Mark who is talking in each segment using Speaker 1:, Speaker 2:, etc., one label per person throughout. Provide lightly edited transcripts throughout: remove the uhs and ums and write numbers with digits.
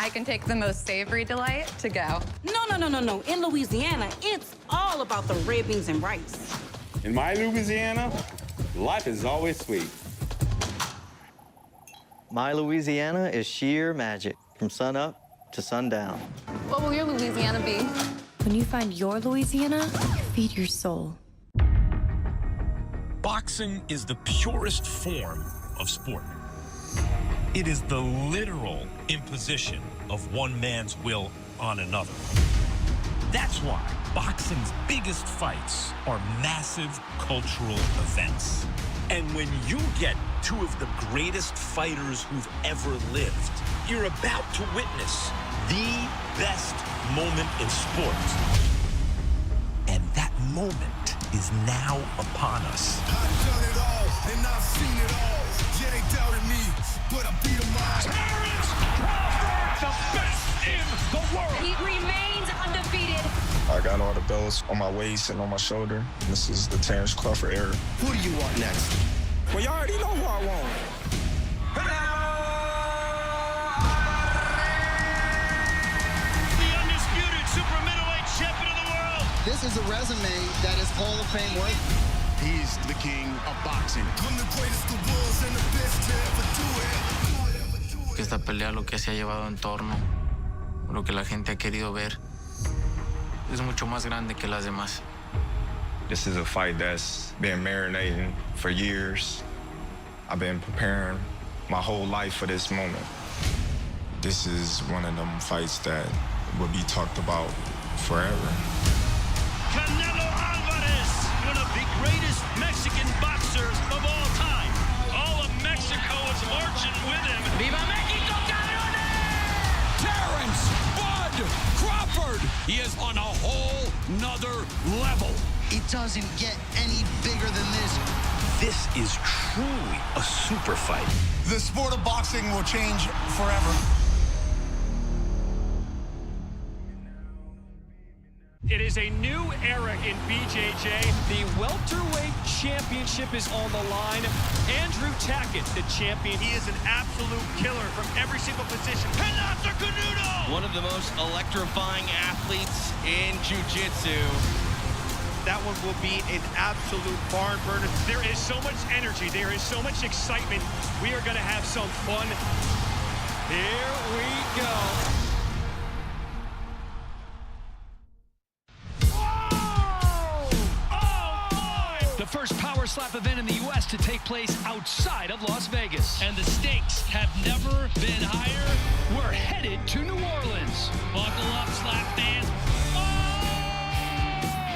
Speaker 1: I can take the most savory delight to go.
Speaker 2: No. In Louisiana, it's all about the red beans and rice.
Speaker 3: In my Louisiana, life is always sweet.
Speaker 4: My Louisiana is sheer magic, from sun up to sundown.
Speaker 1: What will your Louisiana be?
Speaker 5: When you find your Louisiana, feed your soul.
Speaker 6: Boxing is the purest form of sport. It is the literal imposition of one man's will on another. That's why boxing's biggest fights are massive cultural events. And when you get two of the greatest fighters who've ever lived, you're about to witness the best moment in sport. And that moment is now upon us.
Speaker 7: I've done it all, and I've seen it all. Yeah, they doubted me, but I beat them all.
Speaker 6: Terrence Crawford, the best in the world.
Speaker 8: He remains undefeated.
Speaker 9: I got all the belts on my waist and on my shoulder. This is the Terrence Crawford era.
Speaker 7: Who do you want next?
Speaker 9: Well, you already know who I want.
Speaker 6: The undisputed super middleweight champion of the world.
Speaker 10: This is a resume that is Hall of Fame worthy.
Speaker 7: He's the king of boxing. I'm the greatest the world's and the best to ever do it.
Speaker 11: Esta pelea lo que se ha llevado en torno, lo que la gente ha querido ver, es mucho más grande que las demás.
Speaker 9: This is a fight that's been marinating for years. I've been preparing my whole life for this moment. This is one of them fights that will be talked about forever.
Speaker 6: Canelo Alvarez, one of the greatest Mexican boxers of all time. All of Mexico is marching with him. Viva Mexico, cabrones!
Speaker 12: Terrence Bud Crawford. He is on a whole nother level.
Speaker 10: It doesn't get any bigger than this.
Speaker 6: This is truly a super fight.
Speaker 7: The sport of boxing will change forever.
Speaker 13: It is a new era in BJJ. The welterweight championship is on the line. Andrew Tackett, the champion. He is an absolute killer from every single position.
Speaker 6: Penaza Canudo!
Speaker 14: One of the most electrifying athletes in jiu-jitsu.
Speaker 13: That one will be an absolute barn burner. There is so much energy. There is so much excitement. We are going to have some fun. Here we go.
Speaker 12: The first power slap event in the U.S. to take place outside of Las Vegas.
Speaker 14: And the stakes have never been higher.
Speaker 12: We're headed to New Orleans.
Speaker 14: Buckle up, slap fans.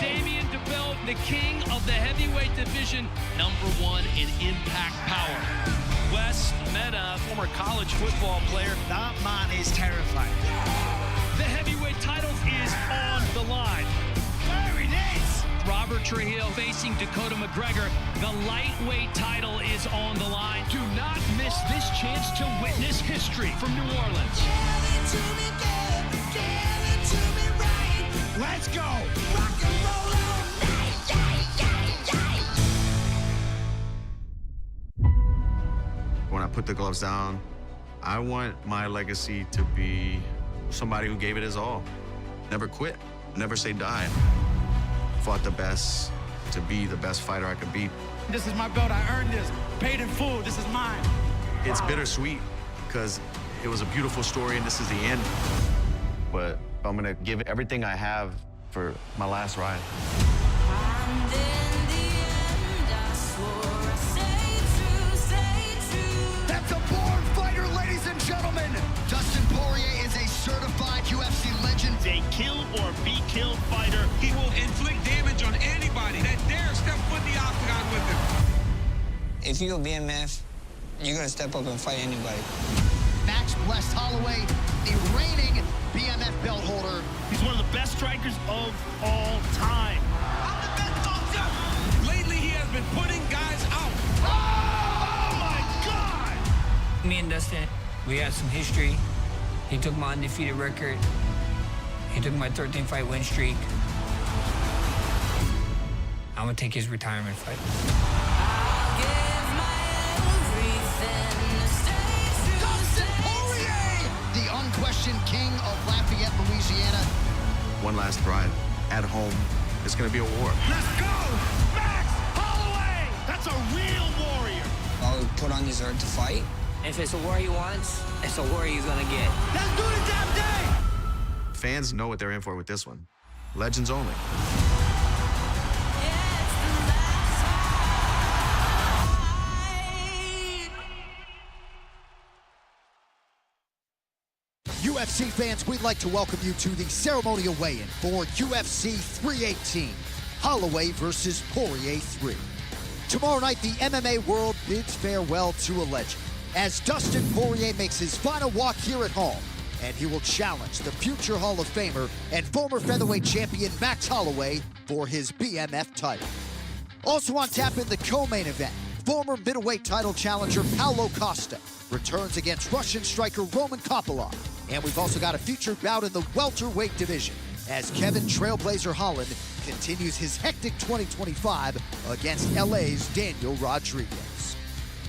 Speaker 14: Damian DeBell, the king of the heavyweight division, #1 in impact power. Wes Meta, former college football player.
Speaker 10: That man is terrifying.
Speaker 12: The heavyweight title is on the line.
Speaker 10: There it is.
Speaker 14: Robert Trujillo facing Dakota McGregor. The lightweight title is on the line.
Speaker 12: Do not miss this chance to witness history from New Orleans.
Speaker 10: Let's go. Rock and roll all night.
Speaker 15: When I put the gloves down, I want my legacy to be somebody who gave it his all. Never quit, never say die. Fought the best to be the best fighter I could be.
Speaker 10: This is my belt. I earned this. Paid in full. This is mine.
Speaker 15: It's bittersweet because it was a beautiful story and this is the end. But I'm gonna give everything I have for my last ride.
Speaker 10: That's a born fighter, ladies and gentlemen. Dustin Poirier is a certified UFC legend.
Speaker 6: A kill or be killed fighter.
Speaker 16: He will inflict damage on anybody that dare step foot in the octagon with him.
Speaker 17: If you're a BMF, you're gonna step up and fight anybody.
Speaker 10: Max West Holloway, the reigning BMF belt holder.
Speaker 13: He's one of the best strikers of all time.
Speaker 16: I'm the best boxer. Lately, he has been putting guys out.
Speaker 13: Oh my God!
Speaker 18: Me and Dustin, we have some history. He took my undefeated record. He took my 13-fight win streak. I'm gonna take his retirement fight.
Speaker 10: Dustin Poirier, the unquestioned Legend, king of Lafayette, Louisiana.
Speaker 15: One last ride at home. It's going to be a war.
Speaker 7: Let's go! Max Holloway! That's a real warrior.
Speaker 17: I would put on his art to fight.
Speaker 18: If it's a war he wants, it's a war he's gonna get.
Speaker 7: Let's do the damn thing!
Speaker 15: Fans know what they're in for with this one. Legends only.
Speaker 10: UFC fans, we'd like to welcome you to the ceremonial weigh-in for UFC 318, Holloway versus Poirier 3. Tomorrow night, the MMA world bids farewell to a legend, as Dustin Poirier makes his final walk here at home, and he will challenge the future Hall of Famer and former featherweight champion Max Holloway for his BMF title. Also on tap in the co-main event, former middleweight title challenger Paulo Costa returns against Russian striker Roman Kopylov. And we've also got a featured bout in the welterweight division as Kevin Trailblazer Holland continues his hectic 2025 against LA's Daniel Rodriguez.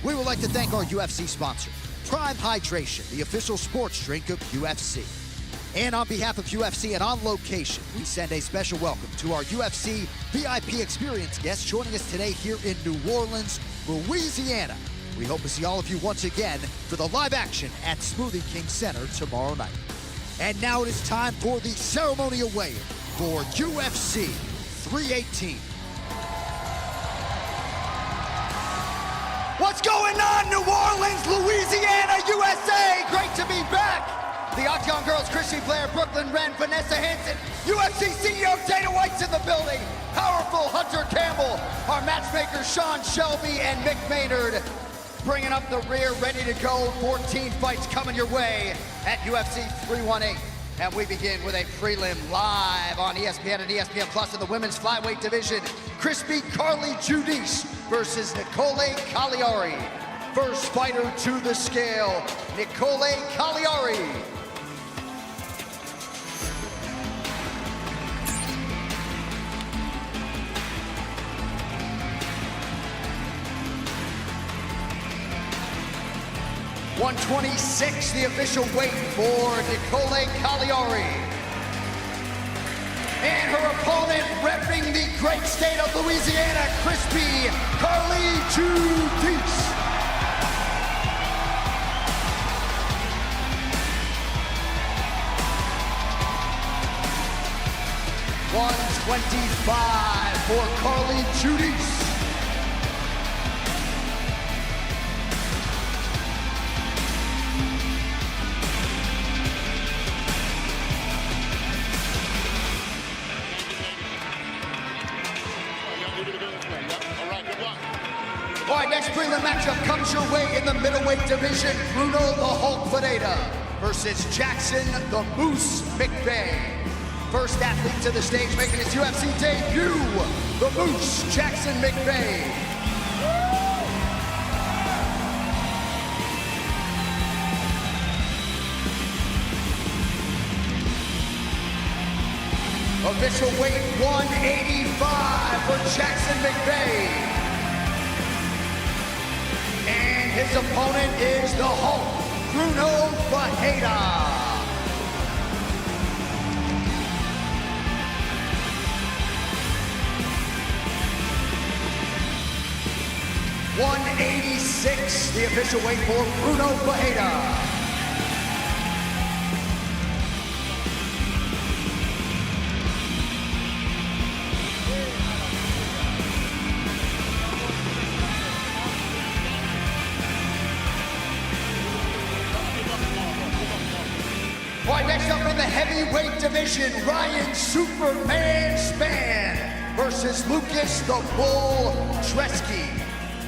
Speaker 10: We would like to thank our UFC sponsor, Prime Hydration, the official sports drink of UFC. And on behalf of UFC and On Location, we send a special welcome to our UFC VIP experience guests joining us today here in New Orleans, Louisiana. We hope to see all of you once again for the live action at Smoothie King Center tomorrow night. And now it is time for the ceremonial weigh-in for UFC 318. What's going on, New Orleans, Louisiana, USA? Great to be back. The Octagon Girls, Christy Blair, Brooklyn Wren, Vanessa Hansen, UFC CEO Dana White's in the building, powerful Hunter Campbell, our matchmakers Sean Shelby and Mick Maynard, bringing up the rear, ready to go. 14 fights coming your way at UFC 318. And we begin with a prelim live on ESPN and ESPN Plus in the women's flyweight division. Crispy Carly Giudice versus Nicole Cagliari. First fighter to the scale, Nicole Cagliari. .126, the official weight for Nicole Cagliari. And her opponent, repping the great state of Louisiana, Crispy Carly Giudice. .125 for Carly Giudice. All right, next prelim matchup comes your way in the middleweight division. Bruno the Hulk Pineda versus Jackson the Moose McVeigh. First athlete to the stage making his UFC debut, the Moose, Jackson McVeigh. Official weight 185 for Jackson McVeigh. And his opponent is the Hulk, Bruno Pineda. .186, the official weight for Bruno Pineda. All right, next up in the heavyweight division, Ryan Superman Spann versus Lucas the Bull Treski.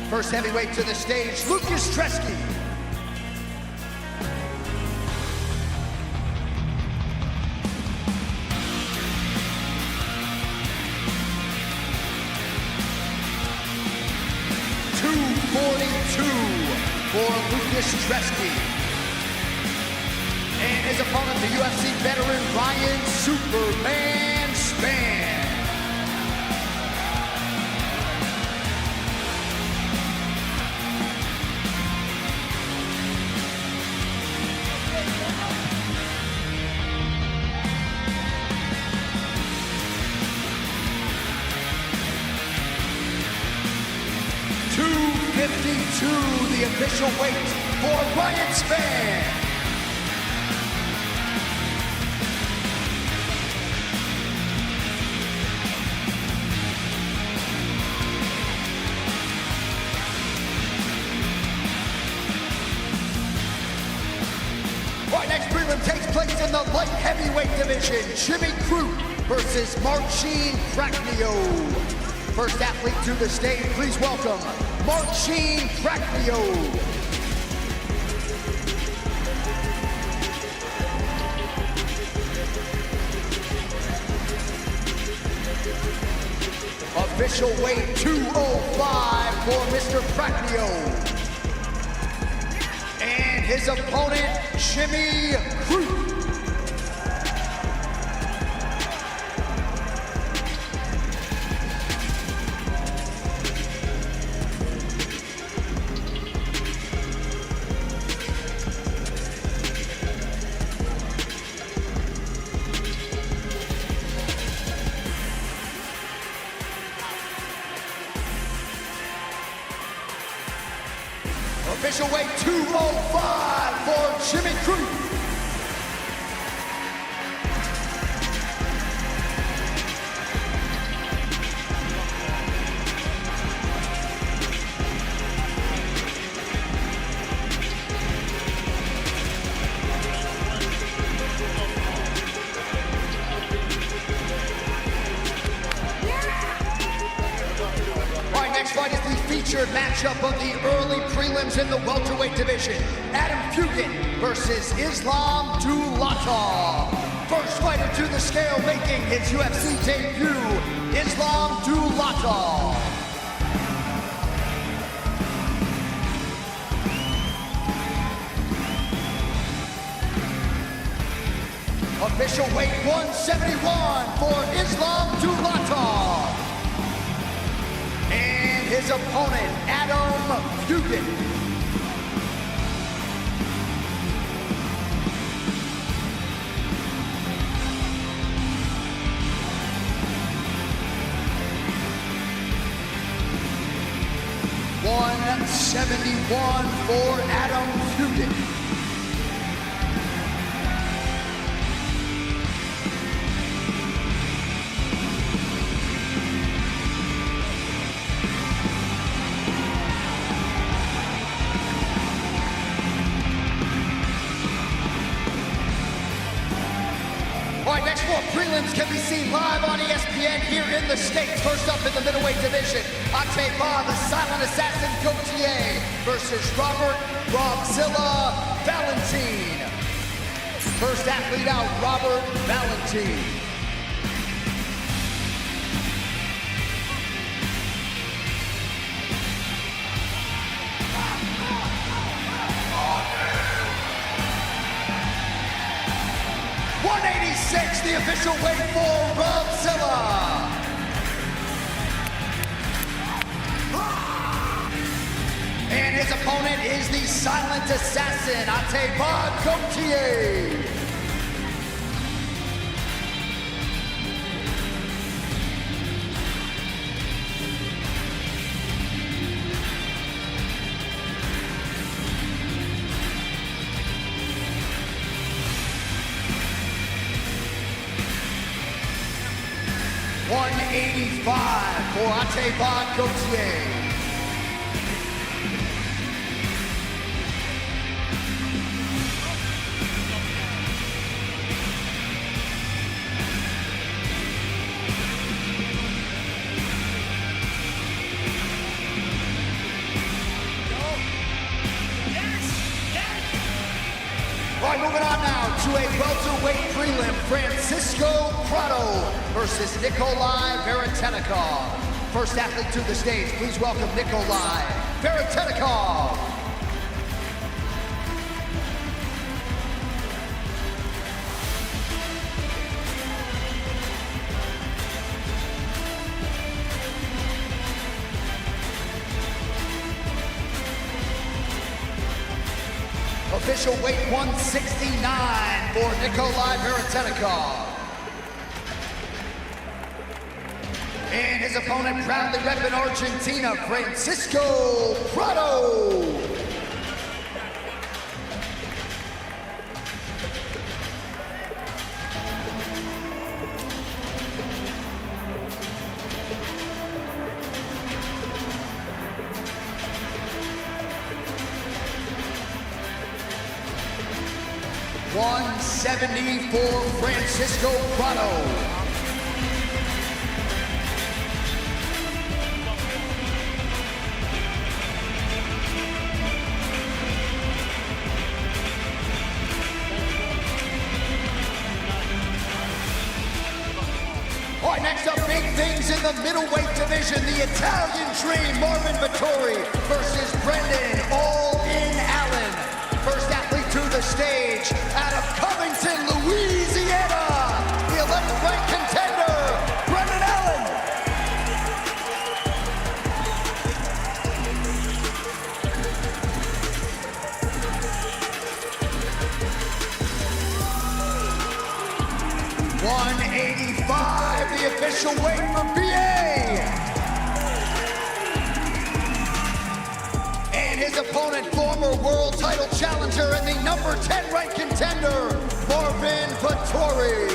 Speaker 10: First heavyweight to the stage, Lucas Treski. .242 for Lucas Treski. And his opponent, the UFC veteran, Ryan Superman Spann. to the official weight for Ryan Spann. Our next prelim takes place in the light heavyweight division. Jimmy Crute versus Marcin Prachnio. First athlete to the stage, please welcome Marcin Prachnio. Official weight 205 for Mr. Prachnio. And his opponent, Jimmy Crute. Official weight 205 for Jimmy Crute. Fight is the featured matchup of the early prelims in the welterweight division. Adam Fugan versus Islam Dulatov. First fighter to the scale making his UFC debut, Islam Dulatov. Official weight 171 for Islam Dulatov. And his opponent, Adam Fugan. $171 for Adam Fugan. Next four prelims can be seen live on ESPN here in the States. First up in the middleweight division, Ateba, the silent assassin Gauthier versus Robert Robzilla Valentin. First athlete out, Robert Valentin. The official weight for Robzilla. And his opponent is the silent assassin, Ateba Gauthier. $185 for Ateba Gauthier. All right, moving on now to a welterweight prelim, Francisco Prado versus Nikolai Veretennikov. First athlete to the stage, please welcome Nikolai Veretennikov. Official weight 169 for Nikolai Veretennikov. And his opponent, proudly repping Argentina, Francisco Prado. $170 for Francisco Prado. All right, next up, big things in the middleweight division. The Italian Dream, Marvin Vettori versus Brendan All-In Allen. First athlete to the stage out of Covington, Louisiana. The 11th ranked contender, Brendan Allen. $185, the official weight for BA. And his opponent, former world title challenger and the number 10 ranked contender, Marvin Vettori.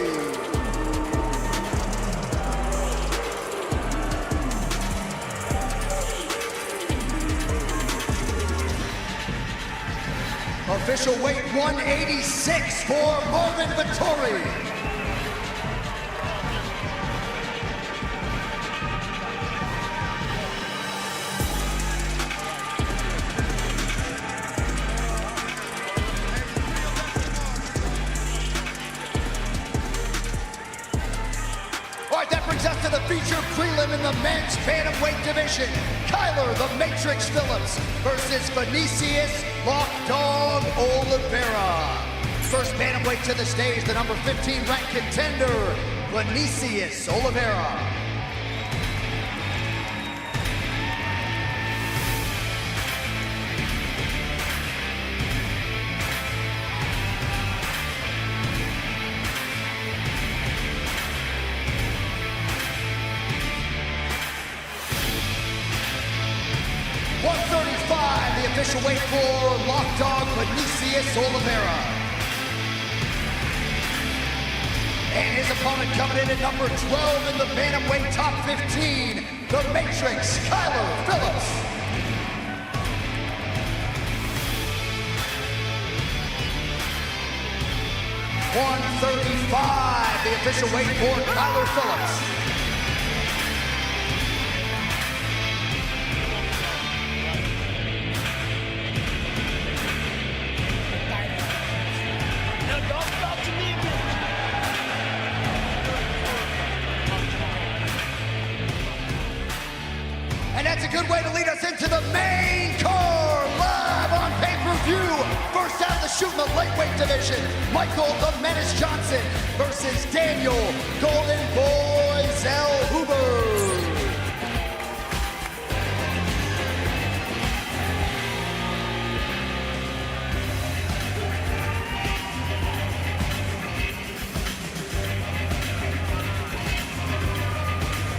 Speaker 10: Official weight 186 for Marvin Vettori. Us to the featured prelim in the men's bantamweight division. Kyler the Matrix Phillips versus Vinicius Lockdog Oliveira. First bantamweight to the stage, the number 15 ranked contender, Vinicius Oliveira. $135, the official weight for Lockdog Vinicius Oliveira. And his opponent coming in at number 12 in the bantamweight top 15, the Matrix, Kyler Phillips. $135, the official weight for Kyler Phillips. And that's a good way to lead us into the main card, live on pay-per-view. First out of the shoot in the lightweight division, Michael the Menace Johnson versus Daniel Golden Boy Zellhuber.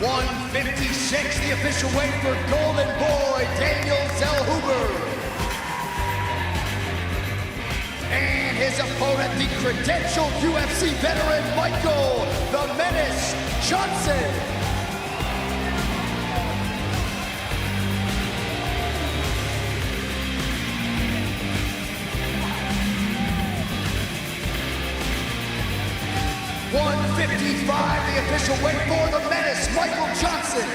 Speaker 10: $156, the official weight for Golden Boy, Daniel Zellhuber. And his opponent, the credentialed UFC veteran, Michael the Menace Johnson. $155, the official weight for the Menace, Michael Johnson.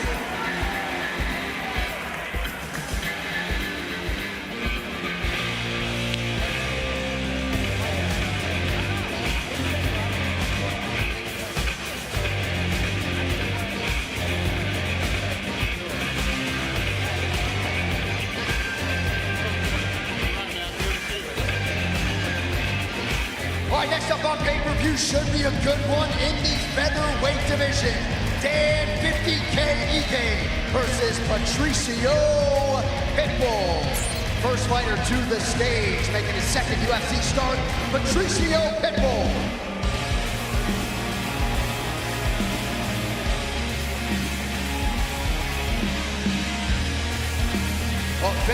Speaker 10: All right, next up on pay-per-view should be a good one in the featherweight division. Dan 50K Ige versus Patricio Pitbull. First fighter to the stage, making his second UFC start, Patricio Pitbull.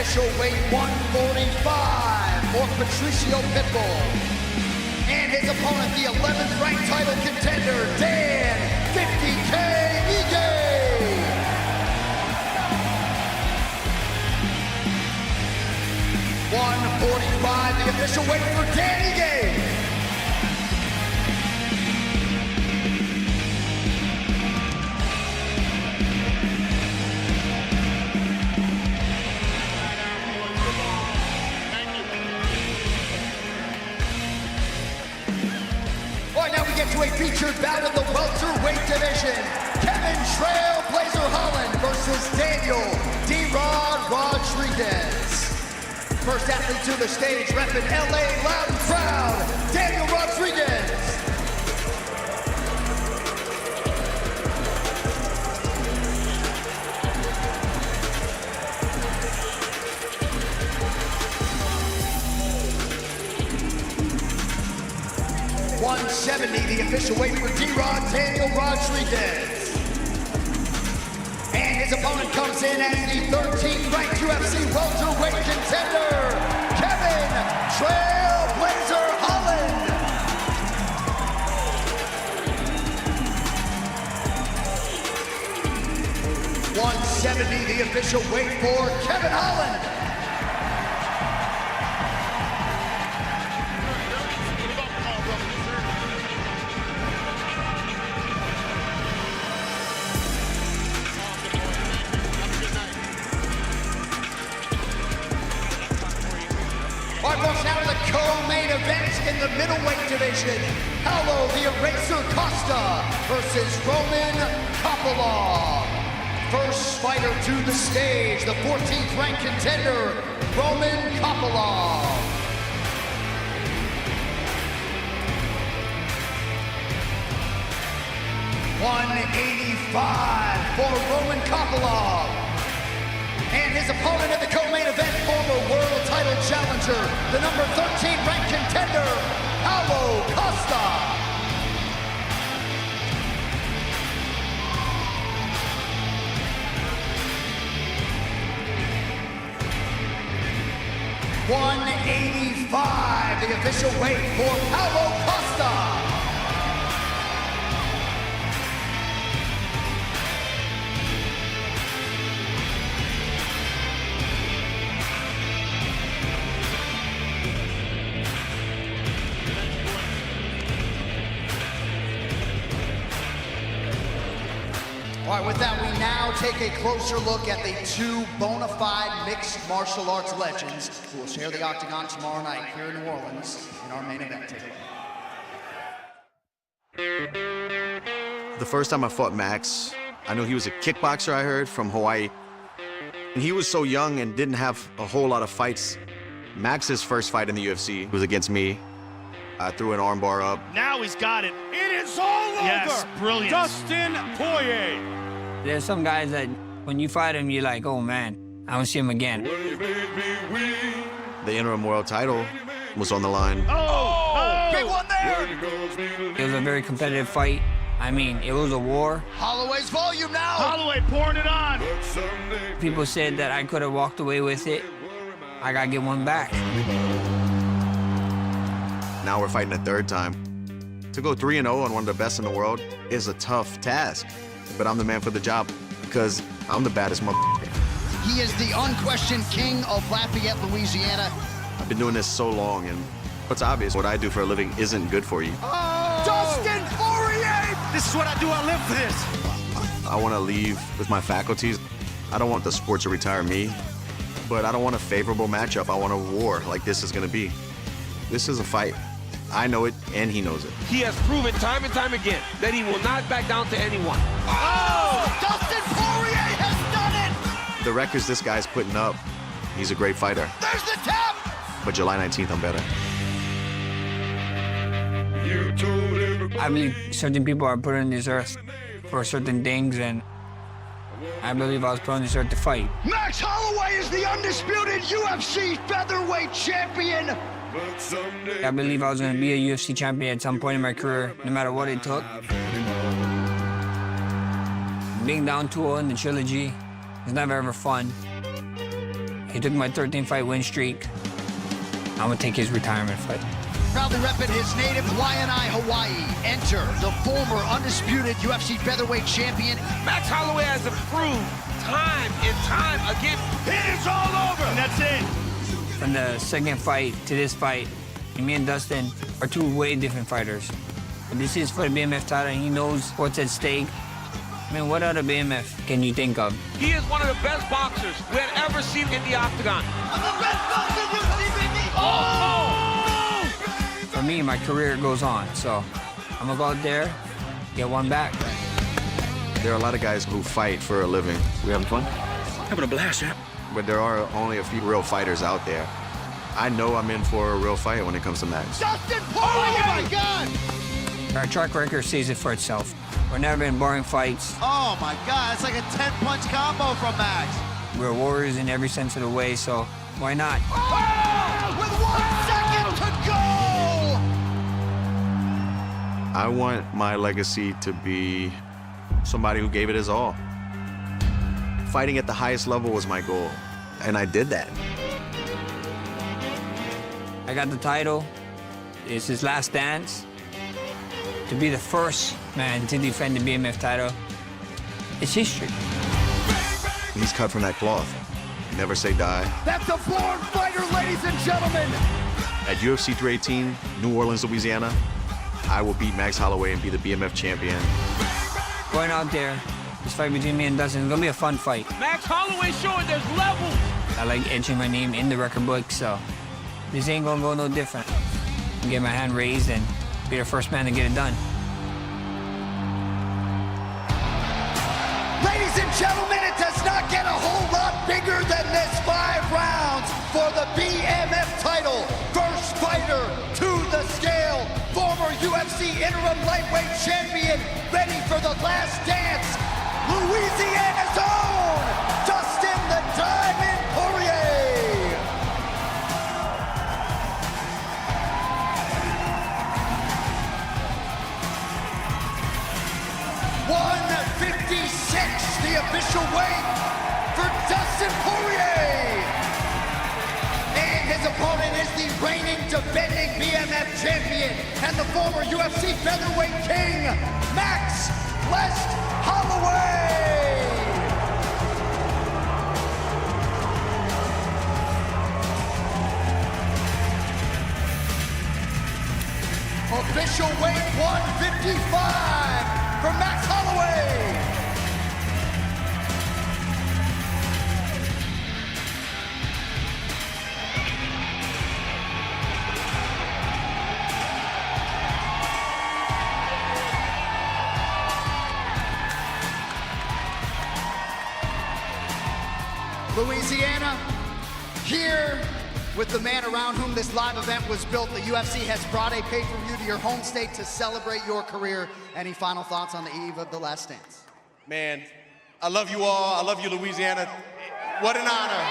Speaker 10: official weight 145 for Patricio Pitbull. And his opponent, the 11th ranked title contender, Dan 50K Ige. 145, the official weight for Dan Ige. To a featured bout in the welterweight division. Kevin Trailblazer Holland versus Daniel D-Rod Rodriguez. First athlete to the stage, repping LA loud and proud, Daniel Rodriguez. .170, the official weight for D-Rod, Daniel Rodriguez. And his opponent comes in as the 13th ranked UFC welterweight contender, Kevin Trailblazer Holland. .170, the official weight for Kevin Holland. Now to the co-main event in the middleweight division. Paulo the Eraser Costa versus Roman Kopylov. First fighter to the stage, the 14th ranked contender, Roman Kopylov. $185 for Roman Kopylov. And his opponent in the co-main event, former world title challenger, the number 13 ranked contender, Paulo Costa. $185, the official weight for Paulo Costa. All right, with that, we now take a closer look at the two bona fide mixed martial arts legends who will share the octagon tomorrow night here in New Orleans in our main event.
Speaker 15: The first time I fought Max, I knew he was a kickboxer, I heard, from Hawaii. And he was so young and didn't have a whole lot of fights. Max's first fight in the UFC was against me. I threw an armbar up.
Speaker 19: Now he's got it. It is all over.
Speaker 13: Yes, brilliant.
Speaker 19: Dustin Poirier.
Speaker 18: There's some guys that when you fight them, you're like, oh man, I don't see him again.
Speaker 15: The interim world title was on the line.
Speaker 19: Oh, big one there.
Speaker 18: It was a very competitive fight. I mean, it was a war.
Speaker 10: Holloway's volume now.
Speaker 19: Holloway pouring it on.
Speaker 18: People said that I could have walked away with it. I gotta get one back.
Speaker 15: Now we're fighting a third time. To go 3-0 on one of the best in the world is a tough task. But I'm the man for the job because I'm the baddest motherfucker.
Speaker 10: He is the unquestioned king of Lafayette, Louisiana.
Speaker 15: I've been doing this so long, and what's obvious, what I do for a living isn't good for you.
Speaker 19: Oh! Dustin Poirier! This is what I do. I live for this.
Speaker 15: I want to leave with my faculties. I don't want the sport to retire me, but I don't want a favorable matchup. I want a war like this is going to be. This is a fight. I know it, and he knows it.
Speaker 16: He has proven time and time again that he will not back down to anyone.
Speaker 10: Oh! Dustin Poirier has done it!
Speaker 15: The records this guy's putting up, he's a great fighter.
Speaker 10: There's the tap!
Speaker 15: But July 19th, I'm better.
Speaker 18: I believe certain people are put on this earth for certain things, and I believe I was put on this earth to fight.
Speaker 10: Max Holloway is the undisputed UFC featherweight champion.
Speaker 18: I believe I was going to be a UFC champion at some point in my career, no matter what it took. Being down 2-0 in the trilogy is never ever fun. He took my 13-fight win streak. I'm gonna take his retirement fight.
Speaker 10: Proudly repping his native Waianae, Hawaii. Enter the former undisputed UFC featherweight champion.
Speaker 16: Max Holloway has improved time and time again. It is all over.
Speaker 13: And that's it.
Speaker 18: From the second fight to this fight, me and Dustin are two way different fighters. But this is for the BMF title, and he knows what's at stake. I mean, what other BMF can you think of?
Speaker 16: He is one of the best boxers we had ever seen in the octagon.
Speaker 19: I'm the best boxer you've seen, baby.
Speaker 16: Oh!
Speaker 18: For me, my career goes on, so I'm gonna go out there, get one back.
Speaker 15: There are a lot of guys who fight for a living.
Speaker 11: We having fun?
Speaker 13: Having a blast, yeah.
Speaker 15: But there are only a few real fighters out there. I know I'm in for a real fight when it comes to Max.
Speaker 19: Dustin Poirier! Oh my God!
Speaker 18: Our track record says it for itself. We're never in boring fights.
Speaker 19: Oh my God, it's like a 10-punch combo from Max.
Speaker 18: We're warriors in every sense of the way, so why not?
Speaker 19: Oh! With 1 second to go!
Speaker 15: I want my legacy to be somebody who gave it his all. Fighting at the highest level was my goal, and I did that.
Speaker 18: I got the title. It's his last dance. To be the first man to defend the BMF title, it's history.
Speaker 15: He's cut from that cloth. Never say die.
Speaker 19: That's a born fighter, ladies and gentlemen.
Speaker 15: At UFC 318, New Orleans, Louisiana, I will beat Max Holloway and be the BMF champion.
Speaker 18: Going out there, this fight between me and Dustin is gonna be a fun fight.
Speaker 16: Max Holloway showing there's levels.
Speaker 18: I like etching my name in the record book, so this ain't gonna go no different. I'm get my hand raised and be the first man to get it done.
Speaker 19: Ladies and gentlemen, it does not get a whole lot bigger than this. 5 rounds for the BMF title. First fighter to the scale. Former UFC interim lightweight champion, ready for the last dance. Louisiana's own Dustin the Diamond Poirier. 156, the official weight for Dustin Poirier. And his opponent is the reigning defending BMF champion and the former UFC featherweight king, Max Holloway. Official weight 155 for Max Holloway. Louisiana, here with the man around whom this live event was built, the UFC has brought a pay-per-view to your home state to celebrate your career. Any final thoughts on the eve of the last dance?
Speaker 20: Man, I love you all. I love you, Louisiana. What an honor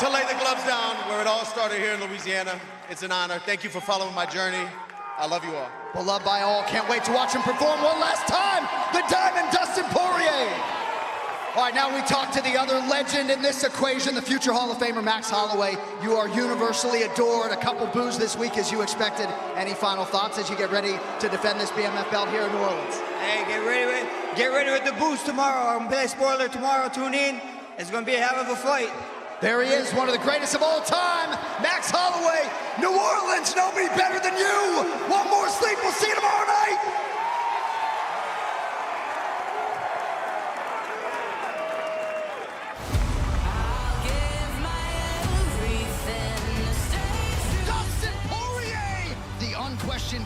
Speaker 20: to lay the gloves down where it all started here in Louisiana. It's an honor. Thank you for following my journey. I love you all.
Speaker 19: Beloved by all. Can't wait to watch him perform one last time. The Diamond Dustin Poirier. All right, now we talk to the other legend in this equation, the future Hall of Famer, Max Holloway. You are universally adored. A couple boos this week as you expected. Any final thoughts as you get ready to defend this BMF belt here in New Orleans?
Speaker 21: Hey, get ready with the boos tomorrow. I'm gonna play spoiler tomorrow. Tune in. It's gonna be a hell of a fight.
Speaker 19: There he is, one of the greatest of all time, Max Holloway. New Orleans, nobody better than you. One more sleep, we'll see you tomorrow night.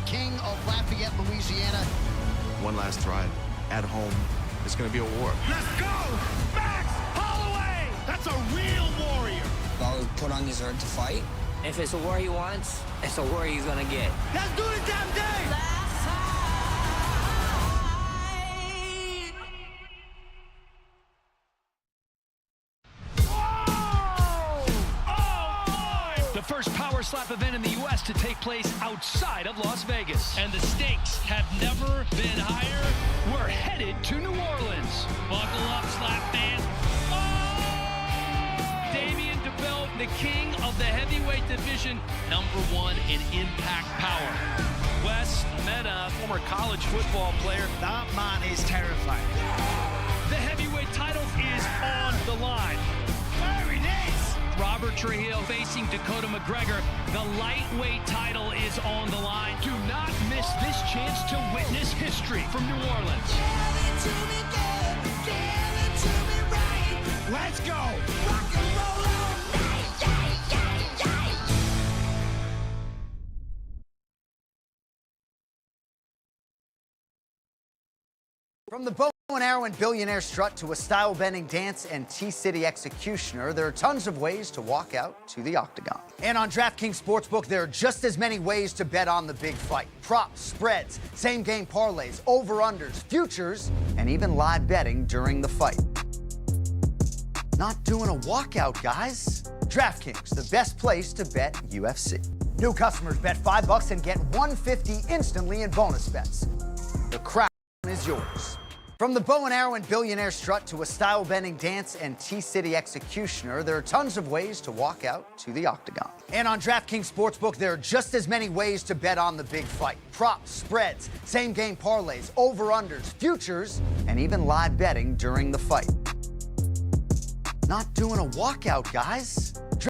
Speaker 10: King of Lafayette, Louisiana.
Speaker 15: One last try at home. It's going to be a war.
Speaker 19: Let's go! Max Holloway! That's a real warrior.
Speaker 17: I was put on this earth to fight.
Speaker 18: If it's a war he wants, it's a war he's gonna get.
Speaker 19: Let's do this damn thing!
Speaker 12: The first power slap event in the U.S. to take place outside of Las Vegas.
Speaker 14: And the stakes have never been higher.
Speaker 12: We're headed to New Orleans.
Speaker 14: Buckle up, slap fans. Oh! Damian DeBell, the king of the heavyweight division, #1 in impact power. Wes Meta, former college football player.
Speaker 2: That man is terrifying.
Speaker 14: The heavyweight title is on the line.
Speaker 2: There it is.
Speaker 14: Robert Trujillo facing Dakota McGregor. The lightweight title is on the line. Do not miss this chance to witness history from New Orleans.
Speaker 2: Let's go. Rock and roll all night.
Speaker 10: From the bow and arrow and billionaire strut to a style-bending dance and T-City executioner, there are tons of ways to walk out to the octagon. And on DraftKings Sportsbook, there are just as many ways to bet on the big fight. Props, spreads, same-game parlays, over-unders, futures, and even live betting during the fight. Not doing a walkout, guys. DraftKings, the best place to bet UFC. New customers bet $5 and get $150 instantly in bonus bets. The crown is yours. From the bow and arrow and billionaire strut to a style-bending dance and T-City executioner, there are tons of ways to walk out to the octagon. And on DraftKings Sportsbook, there are just as many ways to bet on the big fight. Props, spreads, same-game parlays, over-unders, futures, and even live betting during the fight. Not doing a walkout, guys.